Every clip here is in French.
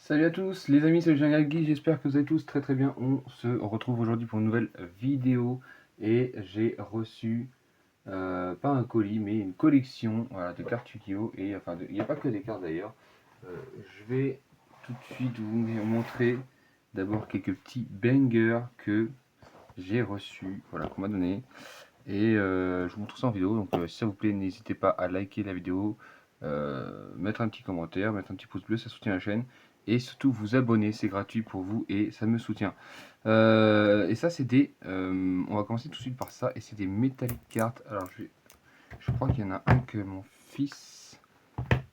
Salut à tous les amis, c'est le Jungle Geek, j'espère que vous allez tous très très bien. On se retrouve aujourd'hui pour une nouvelle vidéo et j'ai reçu, pas un colis, mais une collection voilà, de cartes Yu-Gi-Oh! Et enfin, il n'y a pas que des cartes d'ailleurs. Je vais tout de suite vous montrer d'abord quelques petits bangers que j'ai reçus, voilà, qu'on m'a donné. Et je vous montre ça en vidéo, donc si ça vous plaît, n'hésitez pas à liker la vidéo, mettre un petit commentaire, mettre un petit pouce bleu, ça soutient la chaîne. Et surtout vous abonner, c'est gratuit pour vous et ça me soutient. Et ça c'est des... on va commencer tout de suite par ça, et c'est des Metallic Cards. Alors je crois qu'il y en a un que mon fils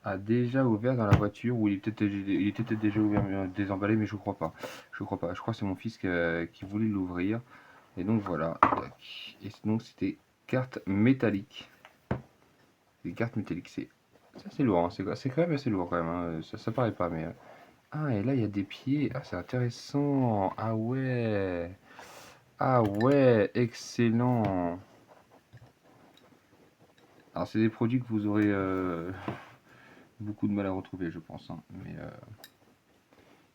a déjà ouvert dans la voiture, ou il était peut-être déjà ouvert, désemballé, mais je crois pas. Je crois pas, je crois que c'est mon fils qui voulait l'ouvrir. Et donc voilà, tac. Et donc c'était cartes métalliques. Des cartes métalliques, c'est assez lourd, hein. C'est quand même assez lourd quand même, hein. Ça paraît pas, mais... Ah, et là il y a des pieds, ah c'est intéressant, ah ouais, excellent. Alors c'est des produits que vous aurez beaucoup de mal à retrouver je pense, hein.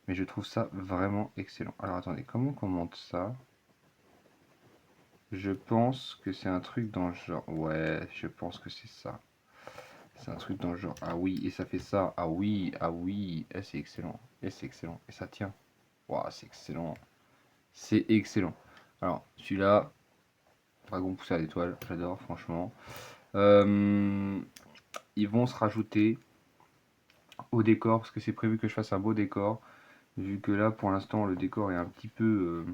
Mais je trouve ça vraiment excellent. Alors attendez, comment on monte ça? Je pense que c'est un truc dans le genre, ouais, je pense que c'est ça. C'est un truc dans le genre, ah oui, et ça fait ça, ah oui, et c'est excellent, et c'est excellent, et ça tient. Waouh, c'est excellent, c'est excellent. Alors, celui-là, dragon poussé à l'étoile, j'adore, franchement. Ils vont se rajouter au décor, parce que c'est prévu que je fasse un beau décor, vu que là, pour l'instant, le décor est un petit peu...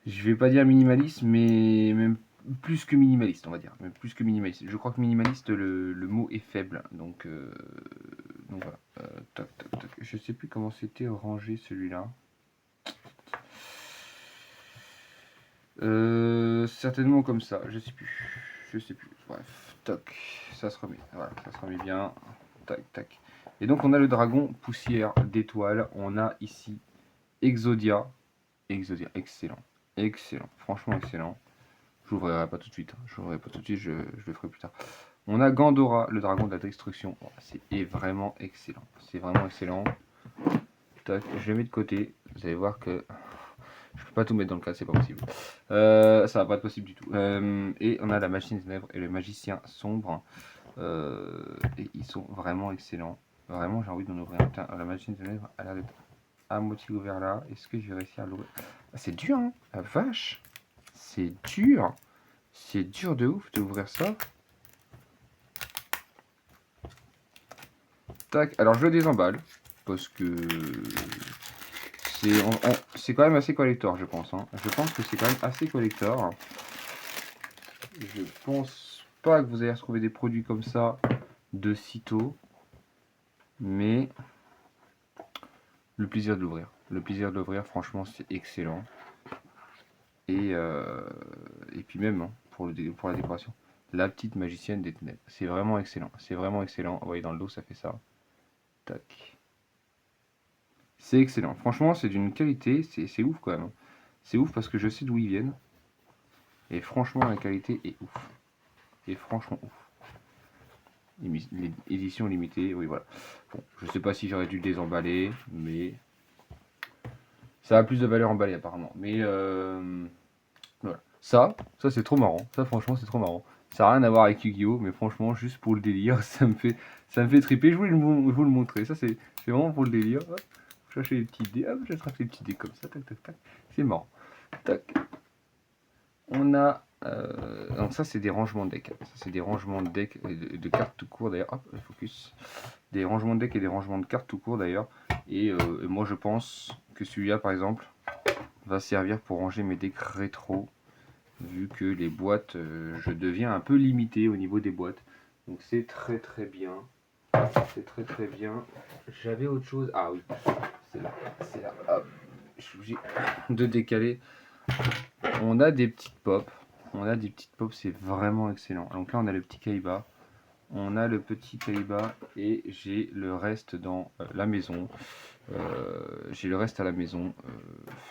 je vais pas dire minimaliste, mais même plus que minimaliste, on va dire. Même plus que minimaliste. Je crois que minimaliste, le mot est faible, donc voilà. Tac, tac, tac. Je sais plus comment c'était rangé celui-là. Certainement comme ça, je sais plus. Je sais plus. Bref, toc, ça se remet. Voilà, ça se remet bien. Tac, tac. Et donc on a le dragon poussière d'étoiles. On a ici Exodia. Exodia, excellent. Excellent. Franchement excellent. Je l'ouvrirai pas tout de suite. Je l'ouvrirai pas tout de suite, je le ferai plus tard. On a Gandora, le dragon de la destruction. Oh, c'est vraiment excellent. C'est vraiment excellent. Tac, je le mets de côté. Vous allez voir que je peux pas tout mettre dans le cadre, c'est pas possible. Ça va pas être possible du tout. Et on a la machine des ténèbres et le magicien sombre. Et ils sont vraiment excellents. Vraiment, j'ai envie d'en ouvrir un. La machine des ténèbres a l'air d'être à moitié ouvert là. Est-ce que je vais réussir à l'ouvrir? Ah, c'est dur, hein. La vache. C'est dur. C'est dur de ouf d'ouvrir ça. Tac. Alors je le désemballe. Parce que c'est quand même assez collector, je pense, hein. Je pense que c'est quand même assez collector. Je pense pas que vous allez retrouver des produits comme ça de sitôt, mais le plaisir de l'ouvrir. Le plaisir de l'ouvrir, franchement, c'est excellent. Et puis même, hein, pour la décoration, la petite magicienne des ténèbres. C'est vraiment excellent. C'est vraiment excellent. Vous voyez, dans le dos, ça fait ça. Tac. C'est excellent. Franchement, c'est d'une qualité, c'est ouf quand même. C'est ouf parce que je sais d'où ils viennent. Et franchement, la qualité est ouf. Et franchement ouf. Édition limitée, oui voilà. Bon, je sais pas si j'aurais dû le désemballer, mais ça a plus de valeur emballé apparemment. Mais voilà. Ça c'est trop marrant. Ça franchement c'est trop marrant. Ça n'a rien à voir avec Yu-Gi-Oh! Mais franchement, juste pour le délire, ça me fait triper. Je voulais vous le montrer. Ça c'est vraiment pour le délire. Hop, chercher les petits dés. Hop, j'attrape les petits dés comme ça. Tac, tac, tac. C'est marrant. Tac. On a... donc ça c'est des rangements de deck. Ça c'est des rangements de deck, de cartes tout court d'ailleurs. Hop, le focus. Des rangements de deck et des rangements de cartes tout court d'ailleurs. Et moi je pense que celui-là par exemple va servir pour ranger mes decks rétro. Vu que les boîtes, je deviens un peu limité au niveau des boîtes. Donc c'est très très bien. C'est très très bien. J'avais autre chose. Ah oui, c'est là. C'est là. Hop. Je suis obligé de décaler. On a des petites pops. On a des petites pops, c'est vraiment excellent. Donc là, on a le petit Kaiba. On a le petit Kaiba et j'ai le reste dans la maison. J'ai le reste à la maison.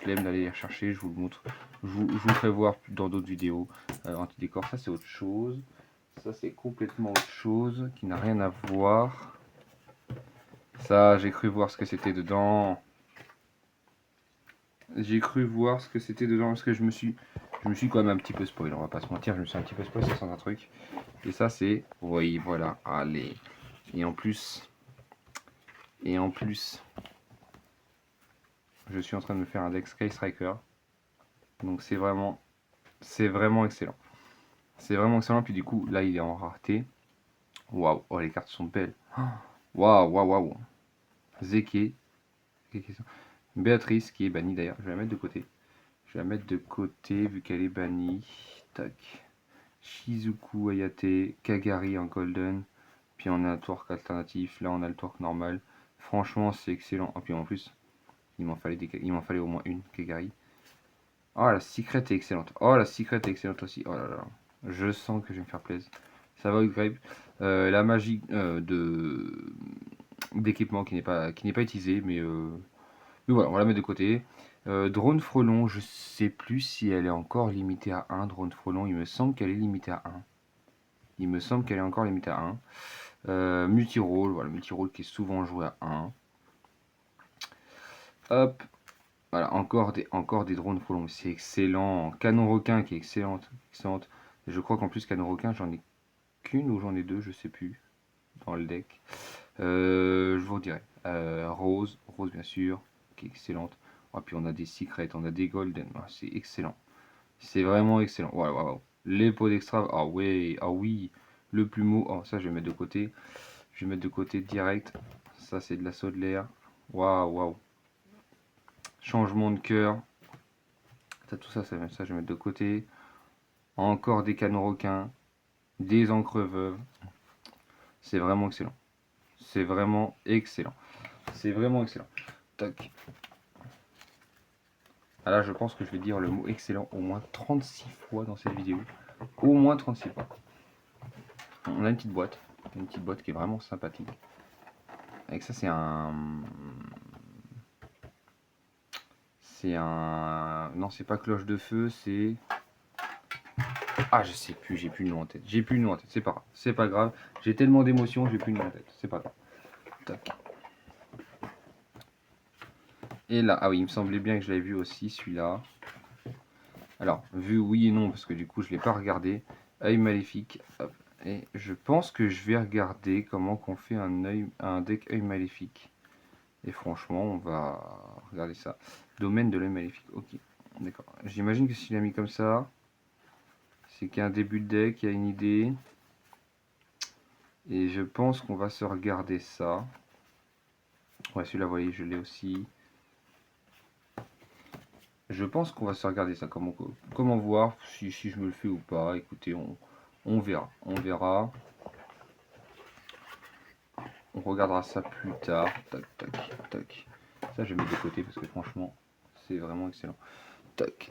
Flemme d'aller les rechercher, je vous le montre. Je vous le ferai voir dans d'autres vidéos. Anti-décor, ça c'est autre chose. Ça c'est complètement autre chose qui n'a rien à voir. Ça, j'ai cru voir ce que c'était dedans. J'ai cru voir ce que c'était dedans parce que je me suis quand même un petit peu spoil, on va pas se mentir, je me suis un petit peu spoil sur certains trucs. Et ça c'est, oui voilà, allez. Et en plus, je suis en train de me faire un deck Sky Striker. Donc c'est vraiment excellent. C'est vraiment excellent, puis du coup là il est en rareté. Waouh, oh les cartes sont belles. Waouh, waouh, waouh. Zeke, Béatrice qui est bannie d'ailleurs, je vais la mettre de côté. Je vais la mettre de côté vu qu'elle est bannie. Tac. Shizuku Ayate, Kagari en golden. Puis on a un twerk alternatif. Là on a le twerk normal. Franchement c'est excellent. Et puis en plus, il m'en fallait au moins une Kagari. Oh la secret est excellente. Oh la secret est excellente aussi. Oh là là. Je sens que je vais me faire plaisir. Ça va upgrade. La magie d'équipement qui n'est pas utilisée, mais voilà, on va la mettre de côté. Drone Frelon, je sais plus si elle est encore limitée à 1. Drone Frelon, il me semble qu'elle est limitée à 1. Il me semble qu'elle est encore limitée à 1. Multirole, voilà, Multirole qui est souvent joué à 1. Hop, voilà, encore des drones Frelon, c'est excellent. Canon requin qui est excellente, excellente. Je crois qu'en plus canon requin, j'en ai qu'une ou j'en ai deux, je sais plus, dans le deck. Je vous redirai. Rose bien sûr, qui est excellente. Et puis on a des secrets, on a des golden, c'est excellent. C'est vraiment excellent. Waouh, waouh. Les pots d'extra, ah ouais, ah oui. Le plumeau, oh ça je vais mettre de côté. Je vais mettre de côté direct. Ça c'est de la saut de l'air. Waouh, waouh. Changement de cœur. Tout ça, ça je vais mettre de côté. Encore des canons requins. Des encres veuves. C'est vraiment excellent. C'est vraiment excellent. C'est vraiment excellent. Tac. Ah là, je pense que je vais dire le mot excellent au moins 36 fois dans cette vidéo. Au moins 36 fois. On a une petite boîte. Une petite boîte qui est vraiment sympathique. Avec ça, c'est un... Non, c'est pas cloche de feu, c'est... Ah, je sais plus, j'ai plus le nom en tête. J'ai plus le nom en tête, c'est pas grave. C'est pas grave. J'ai tellement d'émotions, j'ai plus le nom en tête. C'est pas grave. Tac. Et là, ah oui, il me semblait bien que je l'avais vu aussi, celui-là. Alors, vu oui et non, parce que du coup, je l'ai pas regardé. Œil maléfique. Hop. Et je pense que je vais regarder comment qu'on fait un deck œil maléfique. Et franchement, on va regarder ça. Domaine de l'œil maléfique. Ok, d'accord. J'imagine que s'il a mis comme ça, c'est qu'il y a un début de deck, il y a une idée. Et je pense qu'on va se regarder ça. Ouais, celui-là, vous voyez, je l'ai aussi. Je pense qu'on va se regarder ça. Comment voir si je me le fais ou pas. Écoutez, on verra. On verra. On regardera ça plus tard. Tac, tac, tac. Ça, je vais mettre de côté parce que franchement, c'est vraiment excellent. Tac.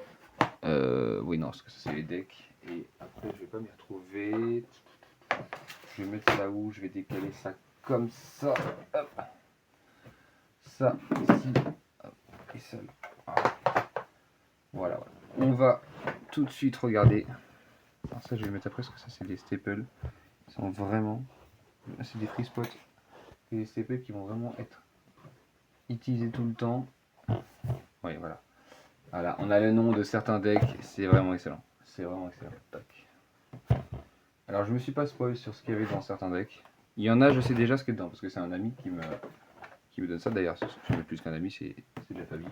Oui, non, parce que ça, c'est les decks. Et après, je vais pas m'y retrouver. Je vais mettre ça où? Je vais décaler ça comme ça. Hop. Ça, ici. Hop. Et ça, là. Voilà, voilà. On va tout de suite regarder. Alors ça, je vais mettre après parce que ça, c'est des staples. Ils sont vraiment... C'est des free spots. Et des staples qui vont vraiment être utilisés tout le temps. Oui, voilà. Voilà, on a le nom de certains decks. C'est vraiment excellent. C'est vraiment excellent. Tac. Alors, je me suis pas spoil sur ce qu'il y avait dans certains decks. Il y en a, je sais déjà ce qu'il y a dedans parce que c'est un ami qui me donne ça. D'ailleurs, je ne plus qu'un ami, c'est de la famille.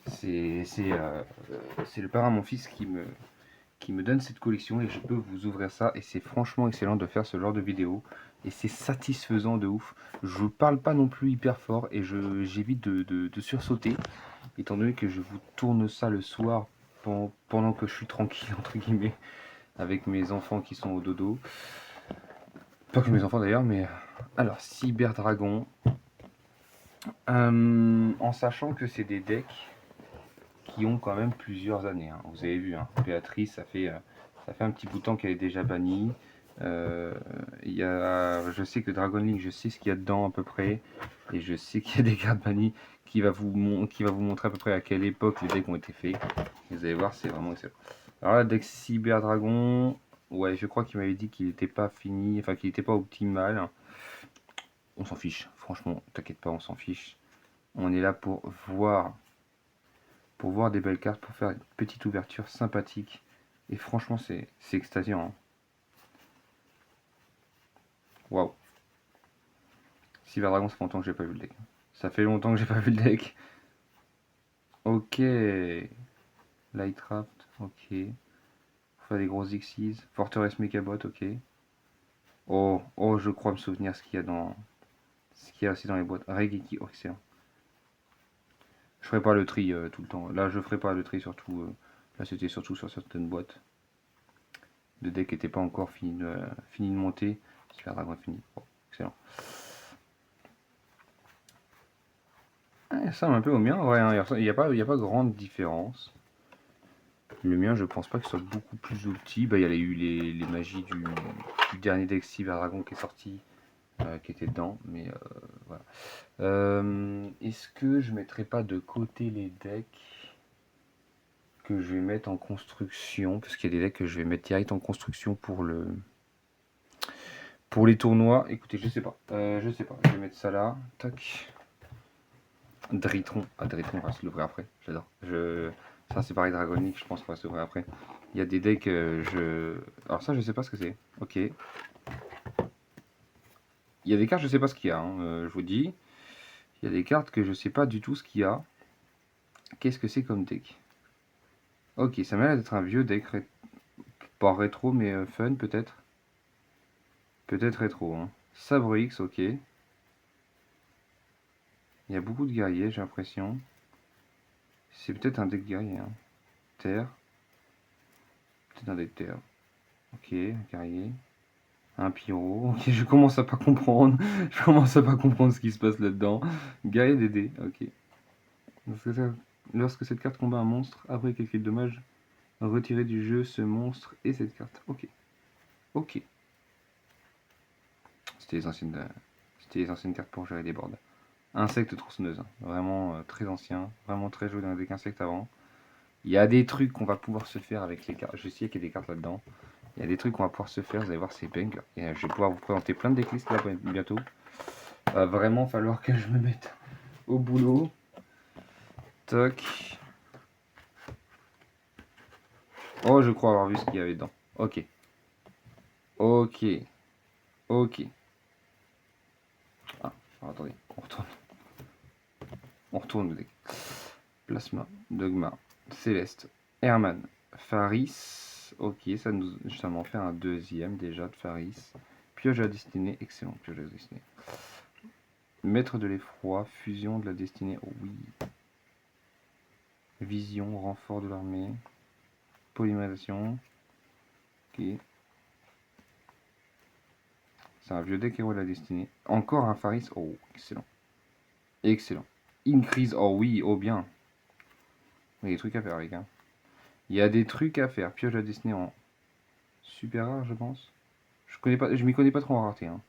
C'est le parrain de mon fils qui me donne cette collection et je peux vous ouvrir ça. Et c'est franchement excellent de faire ce genre de vidéo. Et c'est satisfaisant de ouf. Je parle pas non plus hyper fort et j'évite de sursauter. Étant donné que je vous tourne ça le soir pendant que je suis tranquille, entre guillemets, avec mes enfants qui sont au dodo. Pas que mes enfants d'ailleurs, mais... Alors, Cyber Dragon. En sachant que c'est des decks qui ont quand même plusieurs années. Hein. Vous avez vu, hein, Béatrice, ça fait un petit bout de temps qu'elle est déjà bannie. Je sais que Dragon Link, je sais ce qu'il y a dedans à peu près. Et je sais qu'il y a des cartes bannies qui va vous montrer à peu près à quelle époque les decks ont été faits. Vous allez voir, c'est vraiment excellent. Alors là, deck Cyber Dragon. Ouais, je crois qu'il m'avait dit qu'il n'était pas fini, enfin qu'il n'était pas optimal. On s'en fiche, franchement, t'inquiète pas, on s'en fiche. On est là pour voir des belles cartes, pour faire une petite ouverture sympathique. Et franchement, c'est extasiant, hein. Waouh. Cyberdragon, ça fait longtemps que j'ai pas vu le deck. Ça fait longtemps que j'ai pas vu le deck. Ok. Lightraft, ok. Faut faire des grosses Xyz. Forteresse Mechabot, ok. Oh, oh, je crois me souvenir ce qu'il y a dans. Ce qu'il y a aussi dans les boîtes. Regeki, oh, excellent. Je ferai pas le tri tout le temps. Là, je ferai pas le tri surtout. Là, c'était surtout sur certaines boîtes. Le deck n'était pas encore fini de monter. Super Dragon est fini. Oh, excellent. Ah, il ressemble un peu au mien, ouais, hein, il n'y a pas grande différence. Le mien, je pense pas qu'il soit beaucoup plus ulti. Bah, il y a eu les magies du dernier deck Cyber Dragon qui est sorti, qui était dedans, mais voilà. Est-ce que je mettrais pas de côté les decks que je vais mettre en construction, parce qu'il y a des decks que je vais mettre direct en construction pour les tournois. Écoutez, je sais pas, je sais pas. Je vais mettre ça là, tac. Dritron, Dritron, on va se l'ouvrir après. J'adore. Ça c'est pareil, Dragonic, je pense qu'on va s'ouvrir après. Il y a des decks, alors ça je sais pas ce que c'est. Ok. Il y a des cartes, je sais pas ce qu'il y a, hein, je vous dis. Il y a des cartes que je sais pas du tout ce qu'il y a. Qu'est-ce que c'est comme deck? Ok, ça m'a l'air d'être un vieux deck, pas rétro, mais fun peut-être. Peut-être rétro. Hein. Sabre X, ok. Il y a beaucoup de guerriers, j'ai l'impression. C'est peut-être un deck guerrier. Hein. Terre. Peut-être un deck terre. Ok, un guerrier. Un pyro. Ok, je commence à pas comprendre. Je commence à pas comprendre ce qui se passe là-dedans. Guerrier DD, ok. Lorsque cette carte combat un monstre, après quelques dommages, retirez du jeu ce monstre et cette carte. Ok. Ok. C'était les anciennes cartes pour gérer des boards. Insecte tronçonneuse. Hein. Vraiment très ancien. Vraiment très joué dans le deck insecte avant. Il y a des trucs qu'on va pouvoir se faire avec les cartes. Je sais qu'il y a des cartes là-dedans. Il y a des trucs qu'on va pouvoir se faire. Vous allez voir, c'est bang. Et je vais pouvoir vous présenter plein de decklists là bientôt. Va vraiment falloir que je me mette au boulot. Toc. Oh, je crois avoir vu ce qu'il y avait dedans. Ok. Ok. Ok. Ah, alors, attendez. On retourne. On retourne le deck. Plasma. Dogma. Céleste. Herman. Faris. Ok, ça m'en fait un deuxième déjà de Faris. Pioche à la destinée. Excellent. Pioche à la destinée. Maître de l'effroi. Fusion de la destinée. Oh, oui. Vision. Renfort de l'armée. Polymérisation. Ok. C'est un vieux deck héros de la destinée. Encore un Faris. Oh, excellent. Excellent. Increase. Oh oui, oh bien. Il y a des trucs à faire, les gars. Il y a des trucs à faire. Pioche de la destinée en super rare, je pense. Je m'y connais pas trop en rareté. Hein.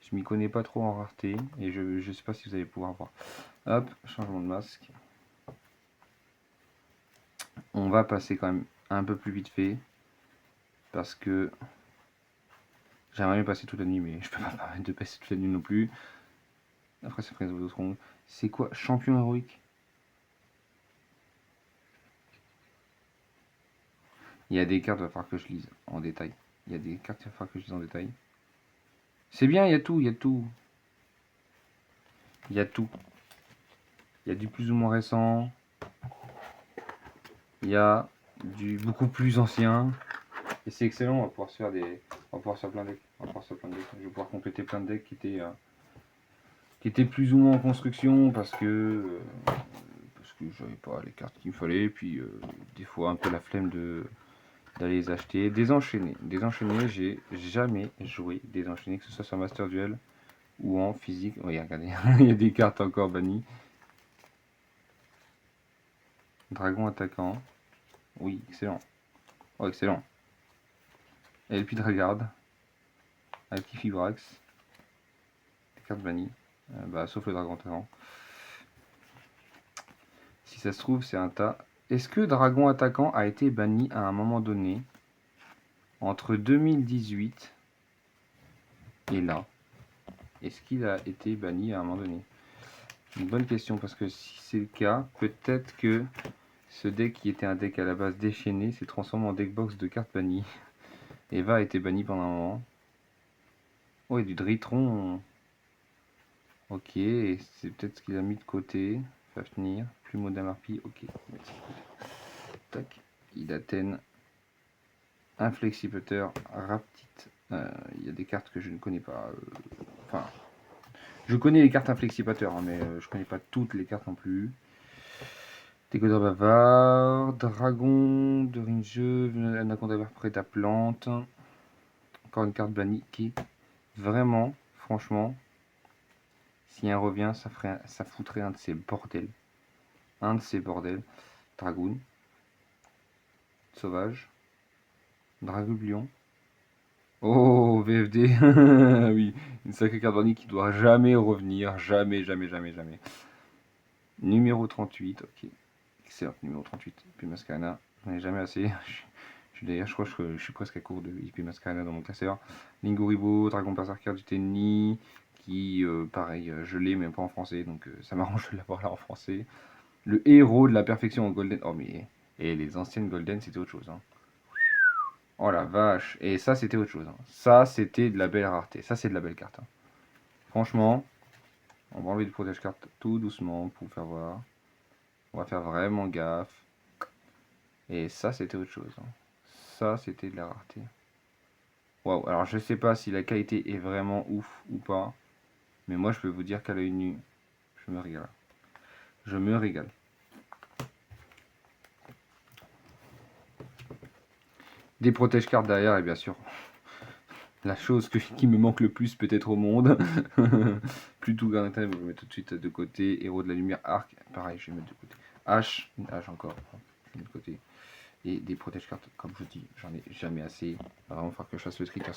Je m'y connais pas trop en rareté. Et je sais pas si vous allez pouvoir voir. Hop, changement de masque. On va passer quand même un peu plus vite fait. Parce que j'aimerais bien passer toute la nuit, mais je peux pas me permettre de passer toute la nuit non plus. Après, ça ferait des autres. C'est quoi? Champion héroïque? Il y a des cartes, il va falloir que je lise en détail. Il y a des cartes, il va falloir que je lise en détail. C'est bien, il y a tout, il y a tout. Il y a tout. Il y a du plus ou moins récent. Il y a du beaucoup plus ancien. Et c'est excellent, on va pouvoir se faire on va pouvoir se faire plein de decks. On va pouvoir se faire plein de decks. Je vais pouvoir compléter plein de decks qui étaient plus ou moins en construction parce que j'avais pas les cartes qu'il me fallait. Et puis des fois un peu la flemme d'aller les acheter. Désenchaîner. Désenchaîner, j'ai jamais joué désenchaîner, que ce soit sur Master Duel ou en physique. Oui, regardez, il y a des cartes encore bannies. Dragon attaquant. Oui, excellent. Oh, excellent. Et puis Dragarde. Avec Fibrax. Des cartes bannies. Sauf le dragon attaquant. Si ça se trouve, c'est un tas. Est-ce que Dragon attaquant a été banni à un moment donné? entre 2018 et là, est-ce qu'il a été banni à un moment donné? Une bonne question, parce que si c'est le cas, peut-être que ce deck qui était un deck à la base déchaîné s'est transformé en deck box de cartes bannies. Eva a été banni pendant un moment. Oh, et du Dritron. Ok, et c'est peut-être ce qu'il a mis de côté. Fafnir, Plumeau d'Amarpi. Ok, tac. Il Athènes. Un Flexiputter, Raptite. Il y a des cartes que je ne connais pas. Enfin, je connais les cartes Inflexipateur, hein, mais je connais pas toutes les cartes non plus. Décodeur bavard, Dragon, de Ringeux, Anaconda vert prêt à plante. Encore une carte bannie qui, vraiment, franchement, si un revient, ça foutrait un de ces bordels. Un de ces bordels. Dragoon, Sauvage, Dragublion. Oh, VFD, oui, une sacrée carte bannie qui doit jamais revenir, jamais, jamais, jamais, jamais. Numéro 38, ok, excellent, numéro 38, IP Mascarena, j'en ai jamais assez, d'ailleurs, je crois que je suis presque à court de IP Mascarena dans mon classeur. Linguribo, Dragon Berserker du Tenni, qui, pareil, je l'ai, mais pas en français, donc ça m'arrange de l'avoir là en français. Le héros de la perfection en Golden, oh mais, et les anciennes Golden, c'était autre chose, hein. Oh la vache, et ça c'était autre chose, hein. Ça c'était de la belle rareté, ça c'est de la belle carte, hein. Franchement, on va enlever le protège carte tout doucement pour vous faire voir. On va faire vraiment gaffe. Et ça c'était autre chose, hein. Ça c'était de la rareté. Waouh, alors je sais pas si la qualité est vraiment ouf ou pas, mais moi je peux vous dire qu'à l'œil nu, je me régale. Je me régale. Des protège cartes derrière, et bien sûr, la chose qui me manque le plus peut-être au monde. Plutôt Garnetin, je vais mettre tout de suite de côté. Héros de la lumière, arc, pareil, je vais mettre de côté. H, une H encore, je mets de côté. Et des protège cartes, comme je vous dis, j'en ai jamais assez. Il va vraiment falloir que je fasse le tri. De toute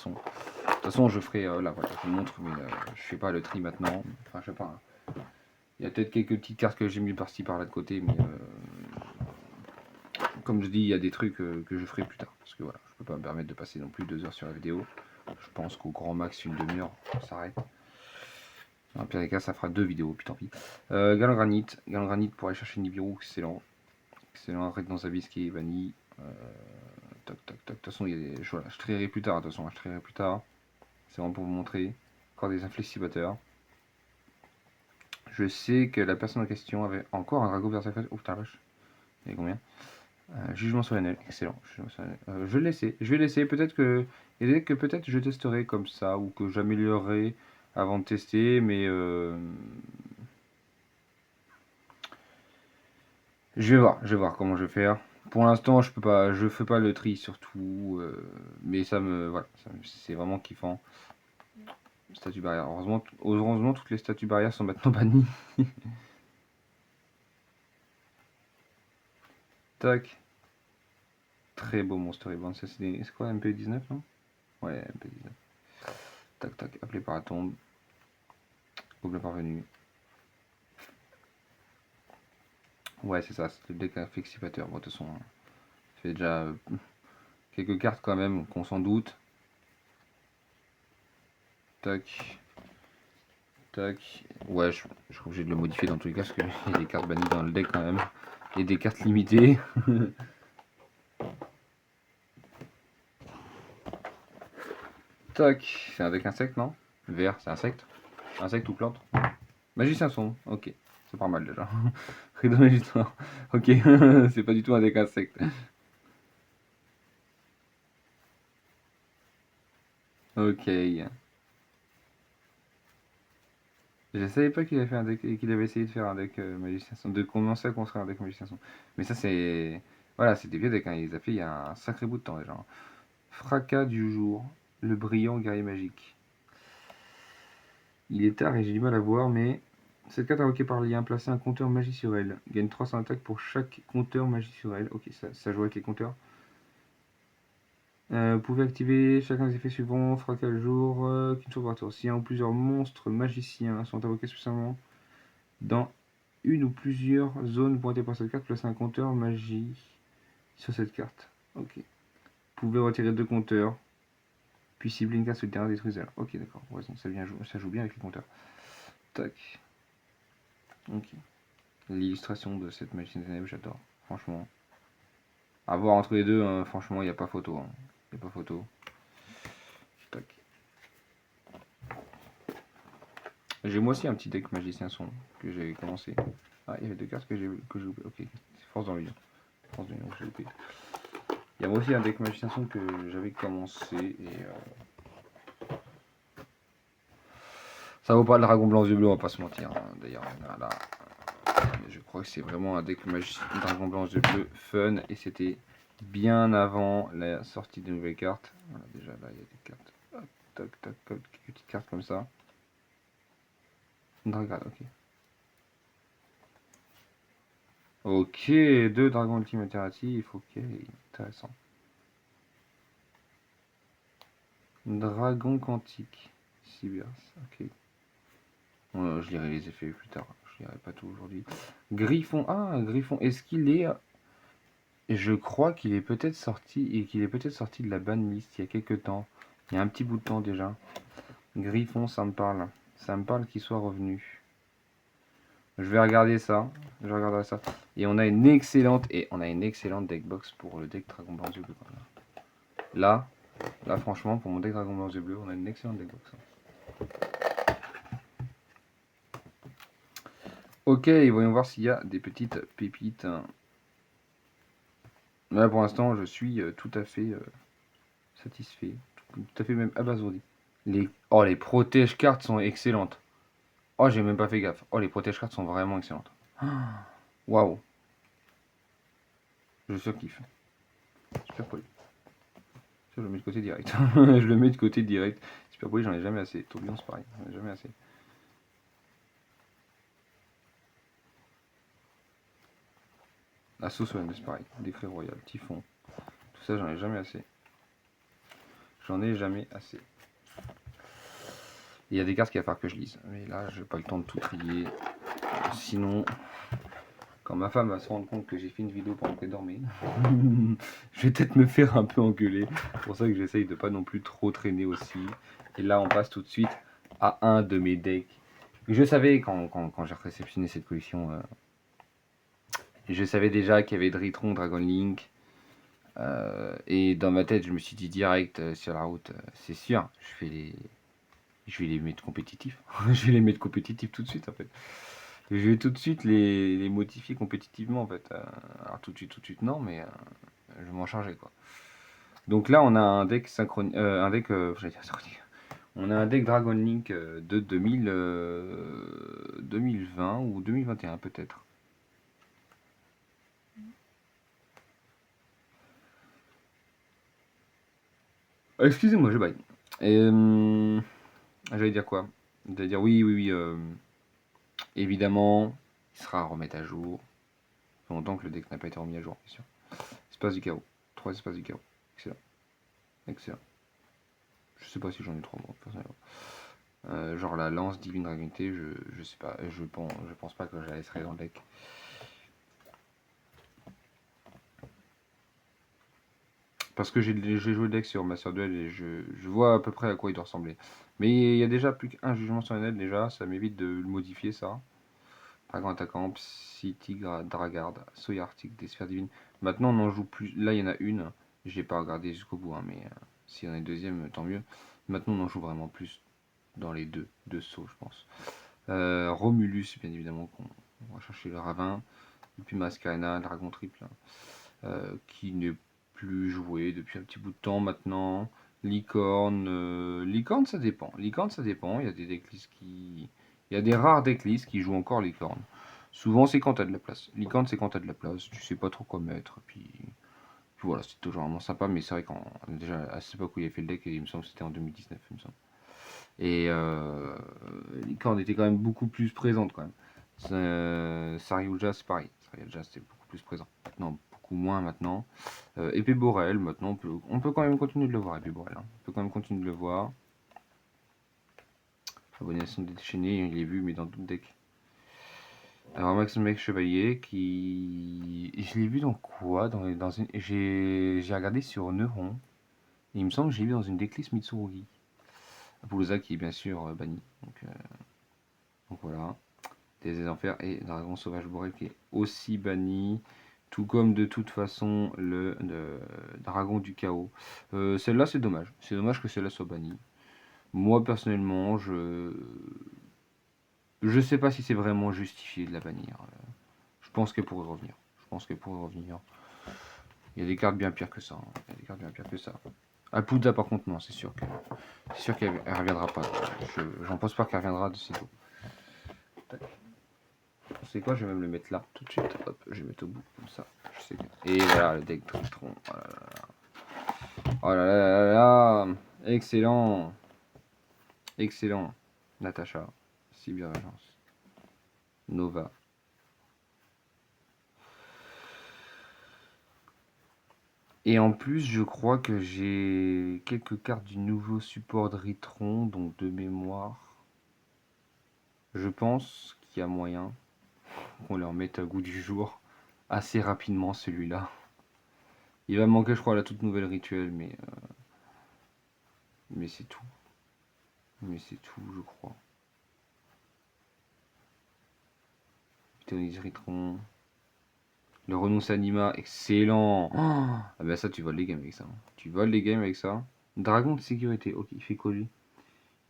façon je ferai, là, voilà, je vous montre, mais je fais pas le tri maintenant. Enfin, je sais pas. Hein. Il y a peut-être quelques petites cartes que j'ai mis par-ci par-là de côté, mais comme je dis, il y a des trucs que je ferai plus tard. Parce que voilà, je peux pas me permettre de passer non plus 2 heures sur la vidéo. Je pense qu'au grand max, une demi-heure, on s'arrête. Dans le pire des cas, ça fera 2 vidéos, puis tant pis. Galan Granit pour aller chercher Nibiru, excellent. Excellent, arrête dans Abyss qui est banni. Tac, tac, tac. De toute façon, il y a des... je trierai plus tard. De toute façon, je trierai plus tard. C'est vraiment pour vous montrer. Encore des inflexibateurs. Je sais que la personne en question avait encore un dragon vers sa face. Oh putain, vache. Il y a combien Jugement solennel, excellent. Jugement solennel. Je vais laisser. Je vais laisser. Peut-être que. Il y a des que peut-être je testerai comme ça. Ou que j'améliorerai avant de tester. Mais. Je vais voir comment je vais faire. Pour l'instant, je fais pas le tri surtout, mais voilà, c'est vraiment kiffant. Statue barrière. Heureusement, toutes les statues barrières sont maintenant bannies. Tac. Très beau Monster Reborn. Ça, c'est quoi, MP19, non? Ouais, MP19. Tac, tac. Appelé par la tombe. Gobelin parvenu. Ouais, c'est ça. C'est le deck inflexipateur. Bon, de toute façon, ça fait déjà quelques cartes quand même qu'on s'en doute. Tac. Tac. Ouais, je suis obligé de le modifier dans tous les cas parce qu'il y a des cartes bannies dans le deck quand même. Et des cartes limitées. Tac. C'est un deck insecte, non? Vert, c'est insecte? Insecte ou plante? Magicien son, ok. C'est pas mal déjà. Rideau magicien. Ok, c'est pas du tout un deck insecte. Ok. Je savais pas qu'il avait fait un deck, qu'il avait essayé de faire un deck magicien son, de commencer à construire un deck magicien son. Mais ça c'est, voilà, c'est des vieux decks, hein. Il les a fait il y a un sacré bout de temps déjà. Fracas du jour, le brillant guerrier magique. Il est tard et j'ai du mal à voir, mais cette carte invoquée par lien, placer un compteur magie sur elle. Gagne 300 attaques pour chaque compteur magie sur elle. Ok, ça joue avec les compteurs. Vous pouvez activer chacun des effets suivants, fracas le jour, qu'une fois par tour. Si un ou plusieurs monstres magiciens sont invoqués spécialement dans une ou plusieurs zones pointées par cette carte, placez un compteur magie sur cette carte. Ok. Vous pouvez retirer 2 compteurs. Puis cibler une carte sur le terrain détruiseur. Ok, d'accord. Ouais, donc ça joue bien avec les compteurs. Tac. Ok. L'illustration de cette machine des ténèbres, j'adore. Franchement. À voir entre les deux, hein, franchement, il n'y a pas photo. Il n'y a pas photo. Tac. J'ai moi aussi un petit deck magicien son que j'ai commencé. Ah, il y avait 2 cartes que j'ai oublié. Ok, c'est force dans le lion. Force dans le lion, j'ai oublié. Il y a moi aussi un deck magicien son que j'avais commencé et ça vaut pas le dragon blanc yeux bleu, on va pas se mentir. Hein. D'ailleurs, là, je crois que c'est vraiment un deck magicien dragon blanc yeux bleu fun et c'était bien avant la sortie des nouvelles cartes. Voilà, déjà là il y a des cartes. Hop, tac, tac, tac, quelques petites cartes comme ça. Dragon, ok. Ok, 2 dragons ultimes alternatifs, ok, intéressant. Dragon quantique, Cybers, ok. Je lirai les effets plus tard, je lirai pas tout aujourd'hui. Griffon, ah, Griffon, est-ce qu'il est... Je crois qu'il est peut-être sorti, et qu'il est peut-être sorti de la banlist il y a quelques temps. Il y a un petit bout de temps déjà. Griffon, ça me parle. Ça me parle qu'il soit revenu. Je vais regarder ça. Je regarderai ça. Et on a une excellente deckbox pour le deck Dragon Blanc Yeux Bleu. Là, franchement, pour mon deck Dragon Blanc Yeux Bleu, on a une excellente deckbox. Ok, voyons voir s'il y a des petites pépites. Là, pour l'instant, je suis tout à fait satisfait. Tout à fait même abasourdi. Les protège cartes sont excellentes. Oh, j'ai même pas fait gaffe. Oh, les protège cartes sont vraiment excellentes. Waouh. Je surkiffe. Super poli. Ça, je le mets de côté direct. Je le mets de côté direct. Super poli, j'en ai jamais assez. Tourbillon, c'est pareil. J'en ai jamais assez. La sauce OM, c'est pareil. Décret royal, typhon. Tout ça, j'en ai jamais assez. J'en ai jamais assez. Il y a des cartes qu'il va falloir que je lise. Mais là, j'ai pas le temps de tout trier. Sinon, quand ma femme va se rendre compte que j'ai fait une vidéo pendant qu'elle dormait, je vais peut-être me faire un peu engueuler. C'est pour ça que j'essaye de pas non plus trop traîner aussi. Et là, on passe tout de suite à un de mes decks. Je savais quand j'ai réceptionné cette collection, je savais déjà qu'il y avait Dritron, Dragon Link. Et dans ma tête, je me suis dit direct sur la route, c'est sûr, je vais les mettre compétitifs. Je vais les mettre compétitifs tout de suite en fait. Je vais tout de suite les modifier compétitivement en fait. Alors tout de suite non, mais je vais m'en charger quoi. Donc là on a un deck synchronique, j'allais dire synchronique. On a un deck Dragon Link de 2020 ou 2021 peut-être. Excusez-moi, je baille. J'allais dire quoi? J'allais dire oui, évidemment, il sera à remettre à jour. Ça fait longtemps que le deck n'a pas été remis à jour, bien sûr. Espace du chaos. 3 espaces du chaos. Excellent. Excellent. Je sais pas si j'en ai 3 moi, personnellement. Genre la lance divine dragonité, je sais pas. Je pense pas que je la laisserai dans le deck. Parce que j'ai joué le deck sur Master Duel et je vois à peu près à quoi il doit ressembler. Mais il y a déjà plus qu'un jugement solennel déjà, ça m'évite de le modifier ça. Dragon attaquant, Psy, Tigre, Dragard, Soya Arctique, des sphères divines. Maintenant on en joue plus. Là il y en a une. J'ai pas regardé jusqu'au bout, hein, mais s'il y en a une deuxième, tant mieux. Maintenant on en joue vraiment plus dans les deux sauts, je pense. Romulus, bien évidemment, qu'on va chercher le ravin. Et puis Mascarena, Dragon triple, qui n'est plus joué depuis un petit bout de temps maintenant. Licorne, Licorne ça dépend. Licorne ça dépend. Il y a des decklists qui. Il y a des rares decklists qui jouent encore Licorne. Souvent c'est quand t'as de la place. Licorne c'est quand t'as de la place, tu sais pas trop quoi mettre. Puis voilà, c'est toujours vraiment sympa, mais c'est vrai qu'en déjà à cette époque où il a fait le deck, il me semble que c'était en 2019, il me semble. Et Licorne était quand même beaucoup plus présente quand même. Sariuja c'est pareil. Sariuja c'était beaucoup plus présent. Non, beaucoup moins maintenant. Épée Borel, maintenant on peut quand même continuer de le voir, Épée Borel. Hein. On peut quand même continuer de le voir. Abomination déchaînée, il est vu, mais dans d'autres decks. Alors Max Mec Chevalier, qui... Je l'ai vu dans quoi dans une... J'ai regardé sur Neuron. Et il me semble que j'ai vu dans une decklist Mitsurugi. Apollosa qui est bien sûr banni. Donc voilà. Des enfers et Dragon Sauvage Boréal qui est aussi banni. Tout comme de toute façon le Dragon du Chaos. Celle-là c'est dommage. C'est dommage que celle-là soit bannie. Moi personnellement, je sais pas si c'est vraiment justifié de la bannir. Je pense qu'elle pourrait revenir. Je pense qu'elle pourrait revenir. Il y a des cartes bien pires que ça. Hein. Il y a des cartes bien pires que ça. Alpuda par contre non, c'est sûr qu'elle reviendra pas. J'en pense pas qu'elle reviendra de sitôt. C'est quoi, je vais même le mettre là tout de suite. Hop, je vais mettre au bout comme ça. Je sais que... Et voilà le deck Tritron. Oh là là. Oh là là là là là. Excellent. Excellent. Natacha. Cyberagence. Nova. Et en plus, je crois que j'ai quelques cartes du nouveau support de Ritron, donc de mémoire. Je pense qu'il y a moyen qu'on leur mette à goût du jour assez rapidement celui-là. Il va me manquer, je crois, la toute nouvelle rituelle, mais c'est tout. Mais c'est tout, je crois. Pythonix Ritron. Le renonce anima, excellent. Oh, ah ben ça, tu voles les games avec ça. Tu voles les games avec ça. Dragon de sécurité, ok, il fait quoi lui?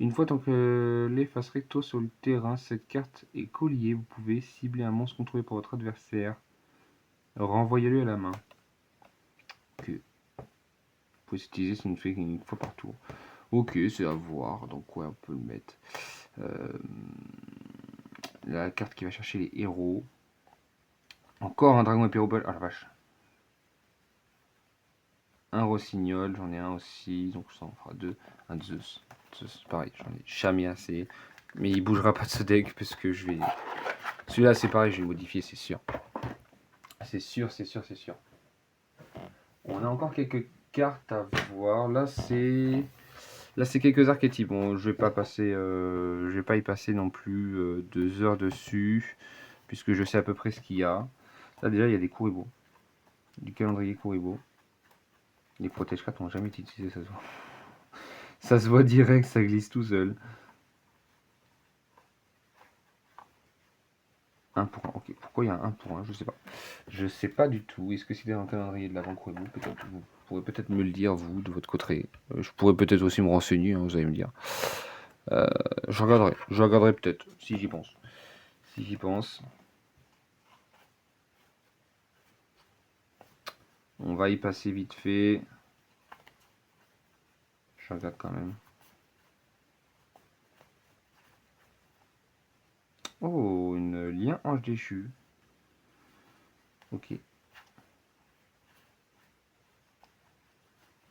Une fois tant que les face recto sur le terrain, cette carte est collier. Vous pouvez cibler un monstre contrôlé par votre adversaire. Renvoyez-le à la main. Ok. Vous pouvez utiliser une fois par tour. Ok, c'est à voir. Donc ouais, on peut le mettre. La carte qui va chercher les héros. Encore un dragon épérobol. Ah la vache. Un rossignol, j'en ai un aussi. Donc ça en fera deux. Un Zeus. Zeus, pareil, j'en ai jamais assez. Mais il bougera pas de ce deck parce que je vais. Celui-là, c'est pareil, je vais le modifier, c'est sûr. C'est sûr, c'est sûr, c'est sûr. On a encore quelques cartes à voir. Là, c'est quelques archétypes. Bon, je vais pas y passer non plus 2 heures dessus, puisque je sais à peu près ce qu'il y a. Là, déjà, il y a des Kuribo, du calendrier Kuribo. Les protège 4 n'ont jamais été utilisés, ça se voit. Ça se voit direct, ça glisse tout seul. 1 pour 1, ok. Pourquoi il y a un 1 pour 1? Je sais pas. Je sais pas du tout. Est-ce que c'est dans le calendrier de l'avant Kuribo? Peut-être. Vous pourrez peut-être me le dire, vous, de votre côté. Je pourrais peut-être aussi me renseigner, hein, vous allez me dire. Je regarderai peut-être, si j'y pense. Si j'y pense. On va y passer vite fait. Je regarde quand même. Oh, une lien ange déchu. Ok.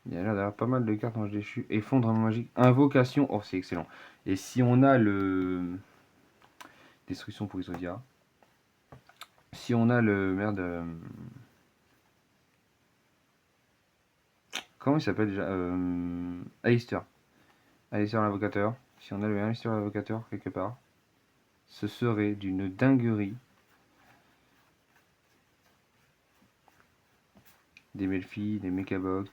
Il y a l'air d'avoir pas mal de cartes ange déchu. Effondrement magique. Invocation. Oh, c'est excellent. Et si on a le... Destruction pour Isodia. Si on a le... Merde... Comment il s'appelle déjà Alistair. Alistair l'invocateur. Si on a le Alistair l'invocateur quelque part, ce serait d'une dinguerie. Des Melfi, des Mechabots.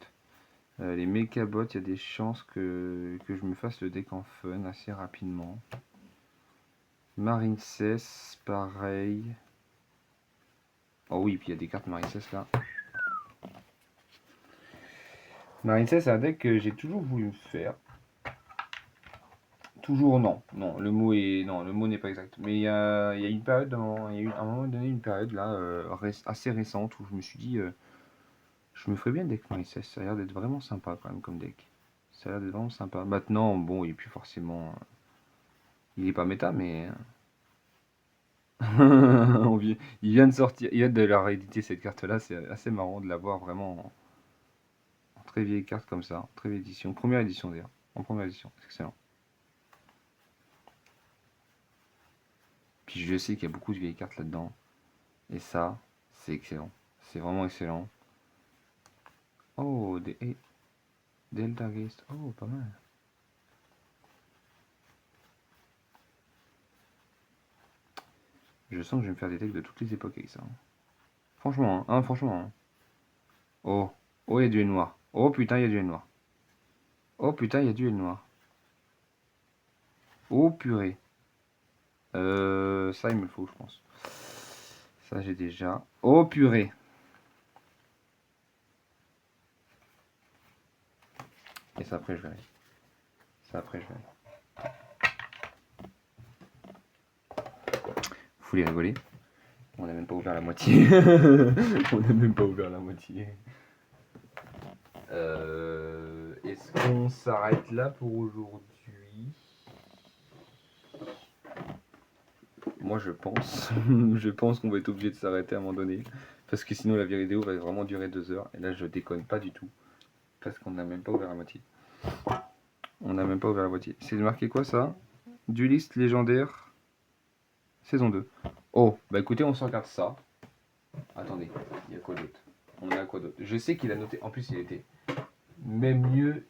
Les Mechabots, il y a des chances que je me fasse le deck en fun assez rapidement. Marine 16, pareil. Oh oui, puis il y a des cartes Marine 16 là. Marine 16, c'est un deck que j'ai toujours voulu me faire. Toujours non. Non, le mot est. Non, le mot n'est pas exact. Mais il y a une période, il y a eu à un moment donné une période là assez récente où je me suis dit je me ferais bien le deck Marine 16. Ça a l'air d'être vraiment sympa quand même comme deck. Ça a l'air d'être vraiment sympa. Maintenant, bon, il est plus forcément. Il est pas méta, mais. Il vient de sortir, il vient de la rééditer cette carte là, c'est assez marrant de la voir vraiment en très vieille carte comme ça, très vieille édition, première édition d'ailleurs, en première édition, c'est excellent. Puis je sais qu'il y a beaucoup de vieilles cartes là-dedans, et ça, c'est excellent, c'est vraiment excellent. Oh, Delta Geist, oh, pas mal. Je sens que je vais me faire des decks de toutes les époques avec ça. Franchement, hein, franchement. Hein. Oh, oh, il y a du noir. Oh putain, il y a du noir. Oh putain, il y a du L noir. Oh purée. Ça, il me le faut, je pense. Ça, j'ai déjà. Oh purée. Et ça, après, je verrai. Ça, après, je verrai. Faut les rigoler. On n'a même pas ouvert la moitié. On n'a même pas ouvert la moitié. Est-ce qu'on s'arrête là pour aujourd'hui? Moi, je pense. Je pense qu'on va être obligé de s'arrêter à un moment donné. Parce que sinon, la vidéo va vraiment durer 2 heures. Et là, je déconne pas du tout. Parce qu'on n'a même pas ouvert la moitié. On n'a même pas ouvert la moitié. C'est marqué quoi ça? Dueliste légendaire. Saison 2. Oh, bah écoutez, on se regarde ça. Attendez, il y a quoi d'autre? On a quoi d'autre? Je sais qu'il a noté. En plus, il était même mieux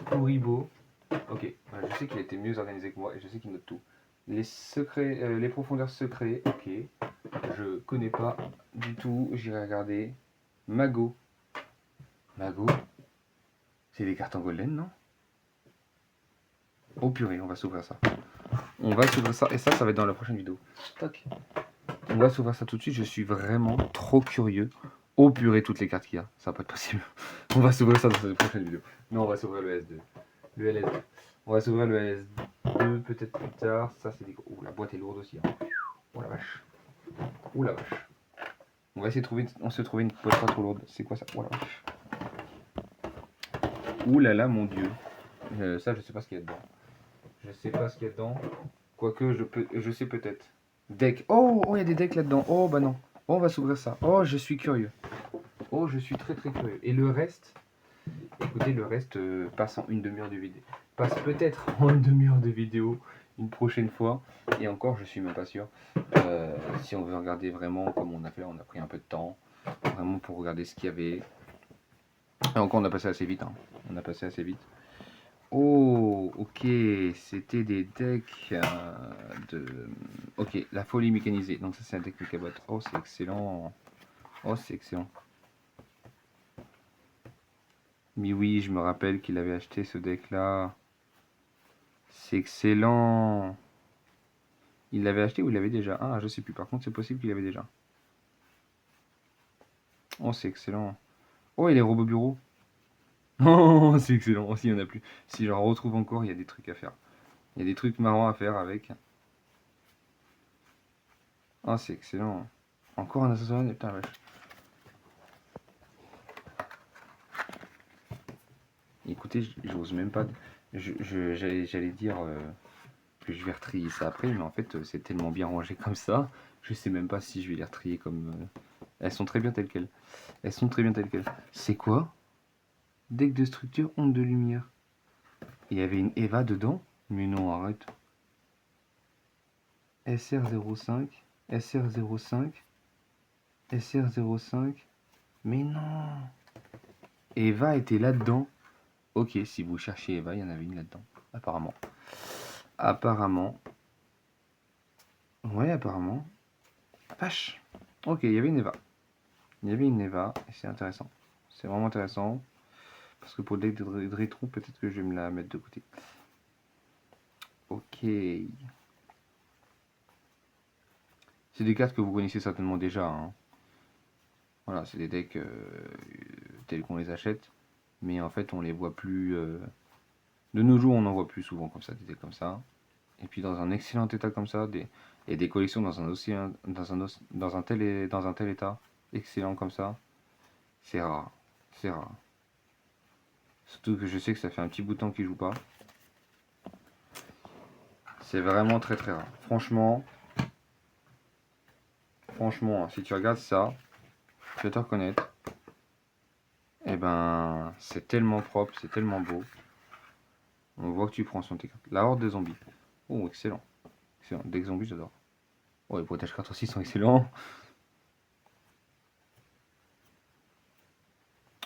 Kuribo. Ok, je sais qu'il était mieux organisé que moi et je sais qu'il note tout. Les secrets, les profondeurs secrets, ok. Je connais pas du tout, j'irai regarder. Mago. Mago. C'est des cartes en golden, non? Oh purée, on va s'ouvrir ça. On va s'ouvrir ça et ça va être dans la prochaine vidéo. Toc. On va s'ouvrir ça tout de suite, je suis vraiment trop curieux. Oh purée, toutes les cartes qu'il y a, ça va pas être possible. On va s'ouvrir ça dans la prochaine vidéo. Non, on va s'ouvrir le S2. Le LS2. On va s'ouvrir le LS2 peut-être plus tard. Ça, c'est des... Oh, la boîte est lourde aussi. Hein. Oh la vache. Oh la vache. On va essayer de trouver, on se trouver une boîte pas trop lourde. C'est quoi ça? Oh la vache. Ouh là là, mon dieu. Ça, je sais pas ce qu'il y a dedans. Je sais pas ce qu'il y a dedans. Quoique, je sais peut-être. Deck. Oh, il y a des decks là-dedans. Oh, bah non. Oh, on va s'ouvrir ça. Oh, je suis curieux. Oh, je suis très très curieux. Et le reste, écoutez, le reste passe en une demi-heure de vidéo. Passe peut-être en une demi-heure de vidéo une prochaine fois. Et encore, je suis même pas sûr. Si on veut regarder vraiment comme on a fait, on a pris un peu de temps. Vraiment pour regarder ce qu'il y avait. Et encore, on a passé assez vite. Hein. On a passé assez vite. Oh, ok. C'était des decks de... Ok, la folie mécanisée. Donc ça, c'est un deck Mechabot. Oh, c'est excellent. Oh, c'est excellent. Mais oui, je me rappelle qu'il avait acheté ce deck-là. C'est excellent. Il l'avait acheté ou il l'avait déjà? Ah, je sais plus. Par contre, c'est possible qu'il l'avait déjà. Oh, c'est excellent. Oh, et les robots bureaux. Oh, c'est excellent. Oh, s'il y en a plus. Si j'en retrouve encore, il y a des trucs à faire. Il y a des trucs marrants à faire avec. Oh, c'est excellent. Encore un accessoire. Putain, la vache. Écoutez, j'ose même pas. J'allais dire que je vais retrier ça après, mais en fait, c'est tellement bien rangé comme ça. Je sais même pas si je vais les retrier comme. Elles sont très bien telles quelles. Elles sont très bien telles quelles. C'est quoi? Deck de structure, onde de lumière. Il y avait une Eva dedans? Mais non, arrête. SR05, SR05, SR05. Mais non! Eva était là-dedans. Ok, si vous cherchez Eva, il y en avait une là-dedans. Apparemment. Apparemment. Ouais, apparemment. Vache! Ok, il y avait une Eva. Il y avait une Eva, et c'est intéressant. C'est vraiment intéressant. Parce que pour le deck de rétro, peut-être que je vais me la mettre de côté. Ok. C'est des cartes que vous connaissez certainement déjà. Hein. Voilà, c'est des decks tels qu'on les achète. Mais en fait, on les voit plus. De nos jours, on en voit plus souvent comme ça, des decks comme ça. Et puis dans un excellent état comme ça, et des collections dans un tel état, excellent comme ça, c'est rare. C'est rare. Surtout que je sais que ça fait un petit bout de temps qu'ils jouent pas. C'est vraiment très très rare. Franchement, si tu regardes ça, tu vas te reconnaître. Et ben, c'est tellement propre, c'est tellement beau. On voit que tu prends son tes cartes. La horde des zombies. Oh, excellent. Excellent. Deck zombies, j'adore. Oh, les protège cartes aussi sont excellents.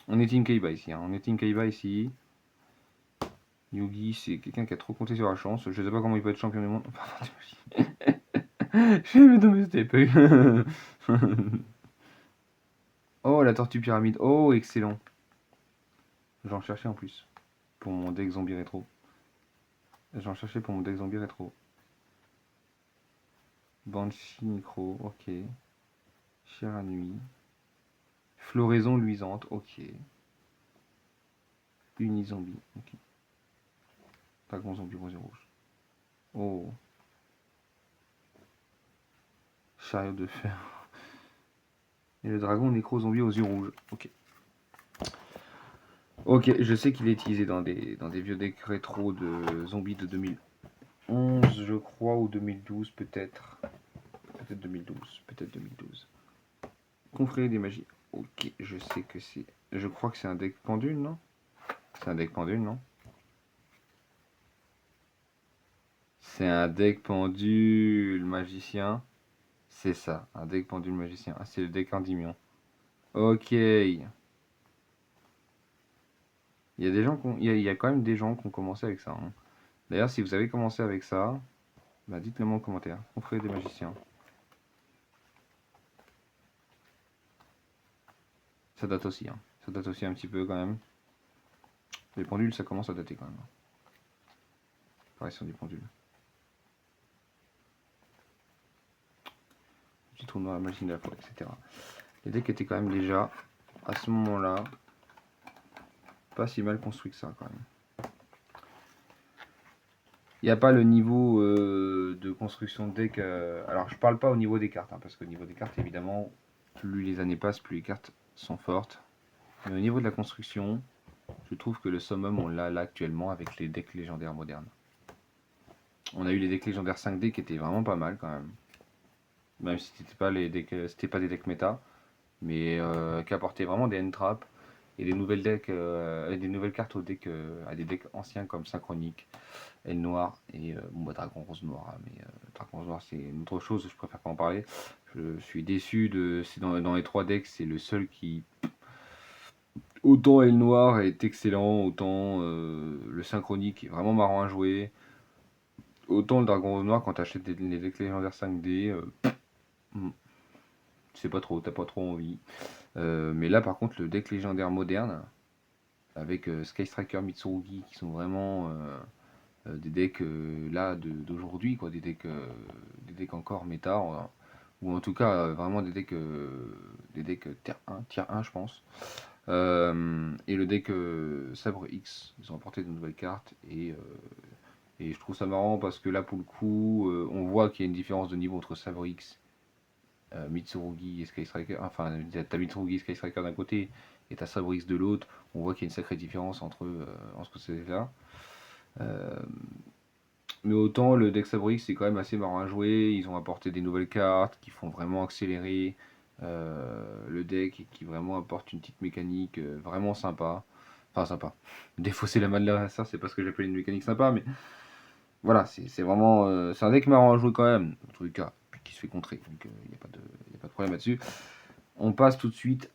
On est Team Kaiba ici. Hein. On est Team Kaiba ici. Yugi, c'est quelqu'un qui a trop compté sur la chance. Je sais pas comment il peut être champion du monde. Je vais me tomber cette épée. Oh, la tortue pyramide. Oh, excellent. J'en cherchais en plus. pour mon deck zombie rétro. J'en cherchais pour mon deck zombie rétro. Banshee Micro, ok. Chère à nuit. Floraison luisante, ok. Unizombie, ok. Dragon zombie rose et rouge. Oh. Chariot de fer. Et le dragon nécro zombie aux yeux rouges, ok. Ok, je sais qu'il est utilisé dans des vieux decks rétro de zombies de 2011, je crois, ou 2012 peut-être. Peut-être 2012, peut-être 2012. Confrérie des magies. Ok, je sais que c'est... Je crois que c'est un deck pendule, non? C'est un deck pendule, non? C'est un deck pendule magicien. C'est ça, un deck pendule magicien. Ah, c'est le deck Endymion. Ok. Il y a quand même des gens qui ont commencé avec ça, hein. D'ailleurs, si vous avez commencé avec ça, bah dites-le moi en commentaire. Confrérie des magiciens. Ça date aussi, hein. Ça date aussi un petit peu quand même. Les pendules, ça commence à dater quand même. Apparition des pendules. Petit trou dans la machine de la forêt, etc. Les decks étaient quand même déjà, à ce moment-là, pas si mal construits que ça quand même. Il n'y a pas le niveau de construction de deck. Alors, je parle pas au niveau des cartes, hein, parce qu'au niveau des cartes, évidemment, plus les années passent, plus les cartes sont fortes. Mais au niveau de la construction, je trouve que le summum, on l'a là actuellement avec les decks légendaires modernes. On a eu les decks légendaires 5D qui étaient vraiment pas mal quand même. Même si c'était pas des decks méta, mais qui apportaient vraiment des end-traps et des nouvelles decks, des nouvelles cartes à des decks anciens comme Synchronique, Aile Noire et bon, bah, Dragon Rose Noir. Hein, mais Dragon Rose Noir c'est une autre chose, je préfère pas en parler. Je suis déçu de. C'est dans les trois decks, c'est le seul qui. Autant Aile Noire est excellent, autant le Synchronique est vraiment marrant à jouer. Autant le Dragon Rose Noir, quand tu achètes les decks légendaires 5D, c'est pas trop, t'as pas trop envie. Mais là, par contre, le deck légendaire moderne, avec Sky Striker, Mitsurugi, qui sont vraiment des decks là d'aujourd'hui, quoi, des decks encore méta, ou en tout cas vraiment des decks tier 1, je pense. Et le deck Sabre X, ils ont apporté de nouvelles cartes et je trouve ça marrant parce que là, pour le coup, on voit qu'il y a une différence de niveau entre Sabre X, Mitsurugi et Sky Striker. Enfin, t'as Mitsurugi et Sky Striker d'un côté et t'as Sabre X de l'autre. On voit qu'il y a une sacrée différence entre ces decks-là. Mais autant le deck Sabre X c'est quand même assez marrant à jouer. Ils ont apporté des nouvelles cartes qui font vraiment accélérer le deck et qui vraiment apportent une petite mécanique vraiment sympa. Enfin, sympa. Défausser la main de l'adversaire, c'est pas ce que j'appelle une mécanique sympa, mais voilà, c'est vraiment. C'est un deck marrant à jouer quand même, en tous les cas, puis qui se fait contrer, donc il n'y a, a pas de problème là-dessus. On passe tout de suite,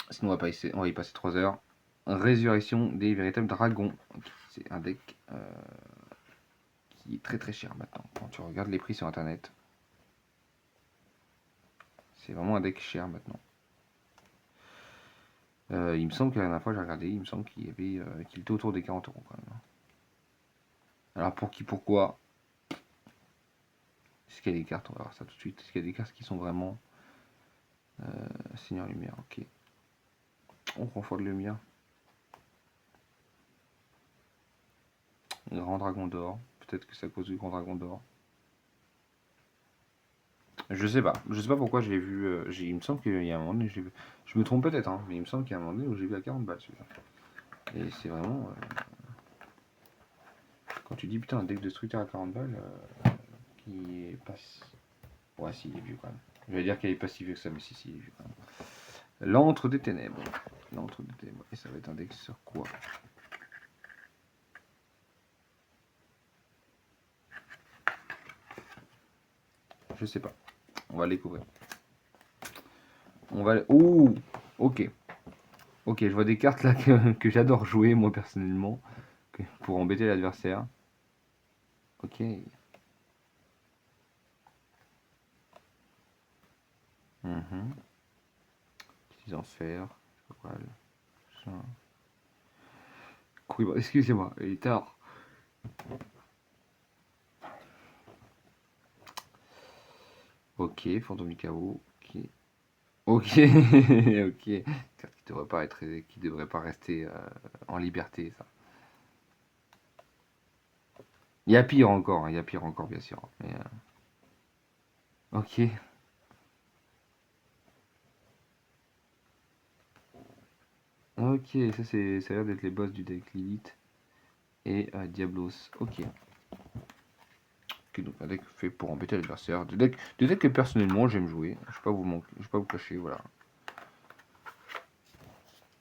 sinon on va y passer 3 heures. Résurrection des véritables dragons. C'est un deck qui est très très cher maintenant. Quand tu regardes les prix sur internet, c'est vraiment un deck cher maintenant. Il me semble que la dernière fois j'ai regardé, il me semble qu'il était autour des 40 € quand même. Alors pour qui, pourquoi? Est-ce qu'il y a des cartes? On va voir ça tout de suite. Est-ce qu'il y a des cartes qui sont vraiment Seigneur Lumière? Ok. On confort de lumière. Grand Dragon d'or. Peut-être que c'est à cause du Grand Dragon d'or. Je sais pas. Je sais pas pourquoi je l'ai vu. Il me semble qu'il y a un moment donné, je me trompe peut-être, hein, mais il me semble qu'il y a un moment donné où j'ai vu à 40 balles celui-là. Et c'est vraiment. Quand tu dis putain, un deck destructeur à 40 balles, qui est pas. Ouais, si, il est vieux quand même. Je vais dire qu'il est pas si vieux que ça, mais si, il est vieux quand même. L'antre des ténèbres. L'antre des ténèbres. Et ça va être un deck sur quoi? Je sais pas. On va le découvrir. On va. Ouh. Ok. Ok, je vois des cartes là que j'adore jouer moi personnellement. Pour embêter l'adversaire. Ok. Mhm. Petits enfers. Voilà. Excusez-moi, il est tard. Ok, fantôme du chaos. Ok. Ok. Ok. Carte qui devrait pas rester en liberté, ça. Il y a pire encore, hein, il y a pire encore, bien sûr. Mais, ok. Ok, ça a l'air d'être les boss du deck Lilith et Diablos. Ok. Ok, donc un deck fait pour embêter l'adversaire. Des decks que personnellement j'aime jouer. Je vais pas vous cacher, voilà.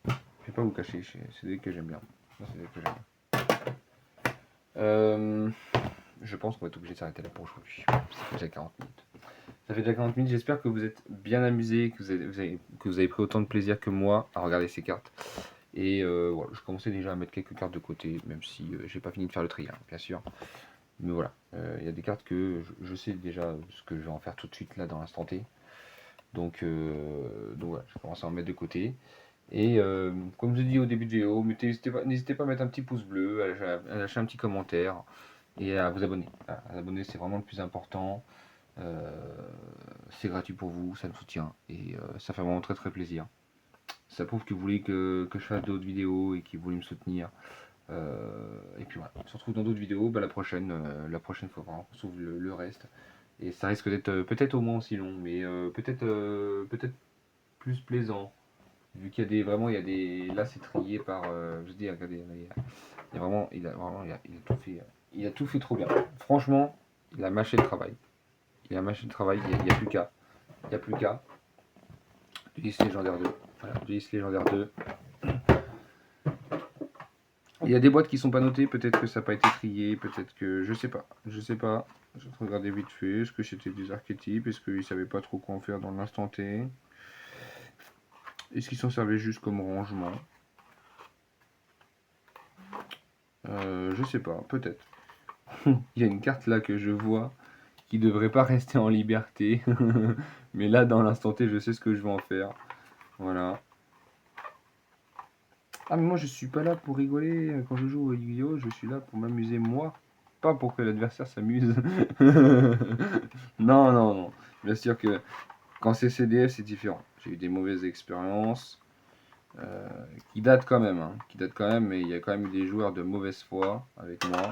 Je vais pas vous cacher, c'est des decks que j'aime bien. C'est des decks que j'aime bien. Je pense qu'on va être obligé de s'arrêter là pour aujourd'hui. Ça fait déjà 40 minutes. Ça fait déjà 40 minutes, j'espère que vous êtes bien amusés, que vous avez pris autant de plaisir que moi à regarder ces cartes. Et voilà, je commençais déjà à mettre quelques cartes de côté, même si j'ai pas fini de faire le tri, hein, bien sûr. Mais voilà, il y a des cartes que je sais déjà ce que je vais en faire tout de suite là dans l'instant T. Donc voilà, je commence à en mettre de côté. Et comme je dis au début de vidéo, n'hésitez pas à mettre un petit pouce bleu, à lâcher un petit commentaire et à vous abonner. Voilà, à vous abonner, c'est vraiment le plus important. Euh, c'est gratuit pour vous, ça me soutient et ça fait vraiment très très plaisir. Ça prouve que vous voulez que je fasse d'autres vidéos et que vous voulez me soutenir. Et puis voilà, on se retrouve dans d'autres vidéos. Bah, la prochaine fois, vraiment, on sauve le reste. Et ça risque d'être peut-être au moins aussi long, mais peut-être plus plaisant. Vu qu'il y a vraiment, il y a des. Là, c'est trié par. Je dis, regardez, il y a vraiment, il a tout fait. Il a tout fait trop bien. Franchement, il a mâché le travail. Il a mâché le travail, il n'y a plus qu'à. Il n'y a plus qu'à. Dueliste légendaire 2. Voilà, Dueliste légendaire 2. Il y a des boîtes qui sont pas notées, peut-être que ça n'a pas été trié, peut-être que. Je sais pas. Je sais pas. Je vais regarder vite fait. Est-ce que c'était des archétypes? Est-ce qu'ils savaient pas trop quoi en faire dans l'instant T? Est-ce qu'ils s'en servaient juste comme rangement? Je sais pas, peut-être. Il y a une carte là que je vois qui devrait pas rester en liberté. Mais là, dans l'instant T, je sais ce que je vais en faire. Voilà. Ah, mais moi, je suis pas là pour rigoler. Quand je joue au Yu-Gi-Oh, je suis là pour m'amuser moi. Pas pour que l'adversaire s'amuse. Non, non, non. Bien sûr que quand c'est CDF, c'est différent. J'ai eu des mauvaises expériences qui datent quand même. Hein, qui datent quand même, mais il y a quand même eu des joueurs de mauvaise foi avec moi.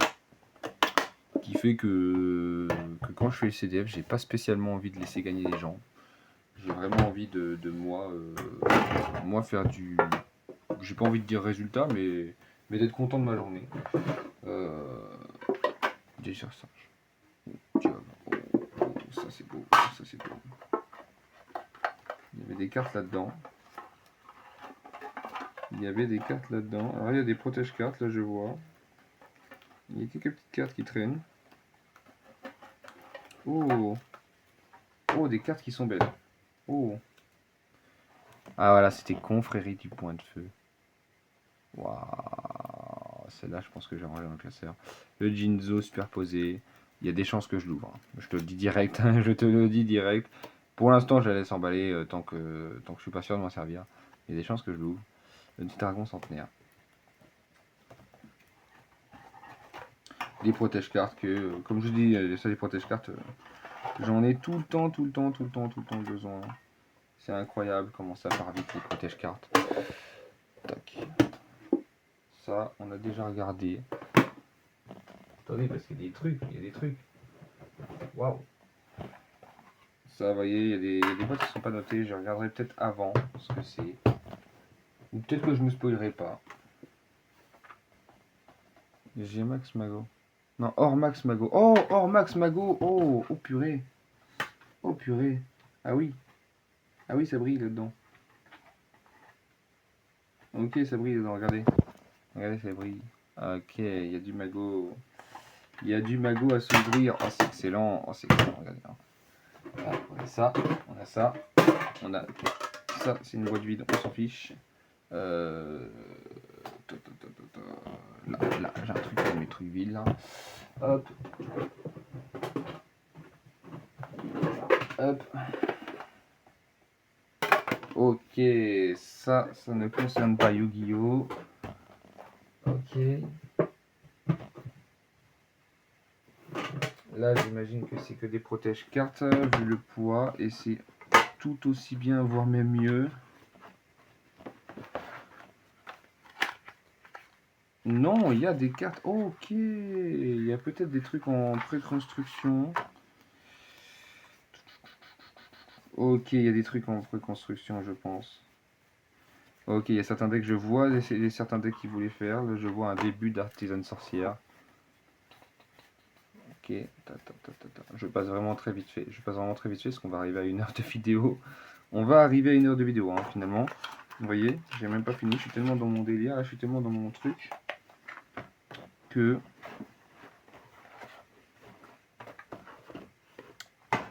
Qui fait que quand je fais le CDF, j'ai pas spécialement envie de laisser gagner les gens. J'ai vraiment envie de moi faire du. J'ai pas envie de dire résultat, mais d'être content de ma journée. Euh, Déjà ça. Ça c'est beau, ça c'est beau. Il y avait des cartes là-dedans. Il y avait des cartes là-dedans. Alors il y a des protège-cartes, là je vois. Il y a quelques petites cartes qui traînent. Oh, oh, des cartes qui sont belles. Oh. Ah voilà, c'était Confrérie du Point de Feu. Waouh, celle-là, je pense que j'aimerais un classeur. Le Jinzo superposé. Il y a des chances que je l'ouvre. Hein. Je te le dis direct. Je te le dis direct. Pour l'instant, je la laisse emballer tant que je suis pas sûr de m'en servir. Il y a des chances que je l'ouvre. Le petit dragon centenaire. Des protège-cartes que, comme je dis, ça, les protège-cartes, j'en ai tout le temps, tout le temps, tout le temps, tout le temps besoin. C'est incroyable comment ça part vite les protège-cartes. Tac. Ça, on a déjà regardé. Attendez, parce qu'il y a des trucs, il y a des trucs. Waouh. Ça, vous voyez, il y a des boîtes qui sont pas notées. Je regarderai peut-être avant ce que c'est. Ou peut-être que je me spoilerai pas. G Max Mago. Non, hors Max Mago. Oh, hors Max Mago. Oh, oh purée. Oh purée. Ah oui. Ah oui, ça brille là-dedans. Ok, ça brille dedans, regardez. Regardez, ça brille. Ok, il y a du Mago. Il y a du Mago à s'ouvrir. Oh, c'est excellent. Oh, c'est excellent, regardez. Ah, on a ça. On a ça. On a ça, c'est une boîte vide, on s'en fiche. Là, j'ai un truc dans mes trucs vides là. Hop. Hop. Ok, ça ne concerne pas Yu-Gi-Oh! Ok. Là, j'imagine que c'est que des protège-cartes, vu le poids, et c'est tout aussi bien, voire même mieux. Non, il y a des cartes. Ok, il y a peut-être des trucs en pré-construction. Ok, il y a des trucs en pré-construction, je pense. Ok, il y a certains decks, je vois certains decks qui voulaient faire. Là, je vois un début d'artisan sorcière. Ok, je passe vraiment très vite fait. Je passe vraiment très vite fait parce qu'on va arriver à 1 heure de vidéo. On va arriver à 1 heure de vidéo, hein, finalement. Vous voyez, j'ai même pas fini. Je suis tellement dans mon délire, là, je suis tellement dans mon truc que.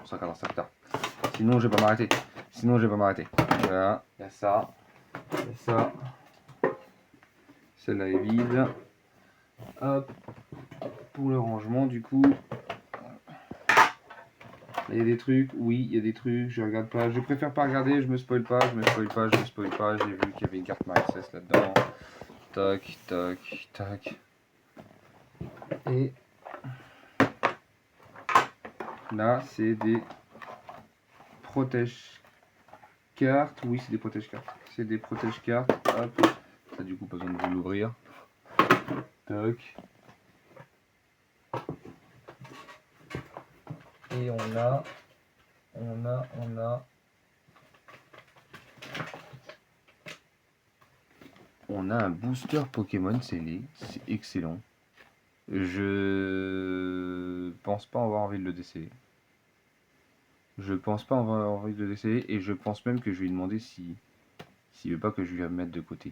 Ça cadre, ça tard. Sinon, je vais pas m'arrêter. Sinon, je vais pas m'arrêter. Voilà, il y a ça. Il y a ça. Celle-là est vide. Hop. Pour le rangement, du coup. Il y a des trucs, oui, il y a des trucs, je regarde pas, je préfère pas regarder, je me spoil pas, je me spoil pas, je me spoil pas, j'ai vu qu'il y avait une carte Maxès là-dedans. Tac, tac, tac. Et là, c'est des protège-cartes, oui, c'est des protège-cartes. C'est des protège-cartes, hop, ça du coup pas besoin de vous l'ouvrir. Tac. Et on a un booster Pokémon scellé, c'est excellent. Je pense pas avoir envie de le déceler. Je pense pas avoir envie de le déceler et je pense même que je vais lui demander s'il veut pas que je lui mette de côté.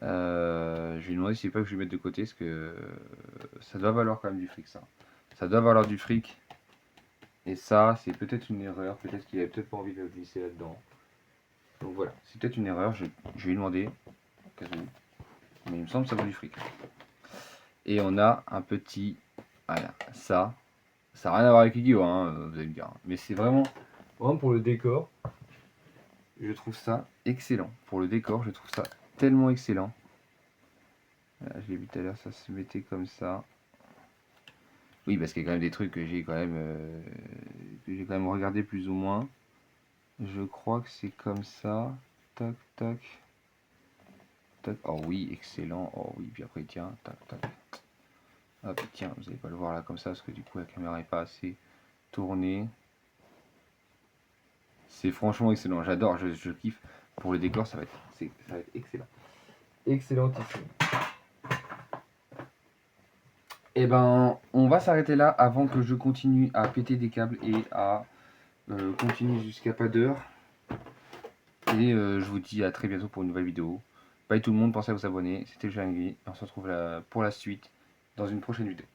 Je vais lui demander s'il veut pas que je lui mette de côté parce que ça doit valoir quand même du fric ça. Ça doit valoir du fric. Et ça, c'est peut-être une erreur. Peut-être qu'il avait peut-être pas envie de le glisser là-dedans. Donc voilà, c'est peut-être une erreur. Je vais lui demander au cas où. Mais il me semble que ça vaut du fric. Et on a un petit. Voilà, ça. Ça n'a rien à voir avec Yu-Gi-Oh! Vous allez me dire. Mais c'est vraiment pour le décor. Je trouve ça excellent. Pour le décor, je trouve ça tellement excellent. Là, je l'ai vu tout à l'heure, ça se mettait comme ça. Oui, parce qu'il y a quand même des trucs que j'ai quand même regardé plus ou moins. Je crois que c'est comme ça. Tac, tac. Tac. Oh oui, excellent. Oh oui, puis après, tiens, tac, tac. Hop, tiens, vous n'allez pas le voir là comme ça, parce que du coup, la caméra n'est pas assez tournée. C'est franchement excellent. J'adore, je kiffe. Pour le décor, ça va être excellent. Excellentissime. Et ben, on va s'arrêter là avant que je continue à péter des câbles et à continuer jusqu'à pas d'heure. Et je vous dis à très bientôt pour une nouvelle vidéo. Bye tout le monde, pensez à vous abonner. C'était le Jangui. On se retrouve là pour la suite dans une prochaine vidéo.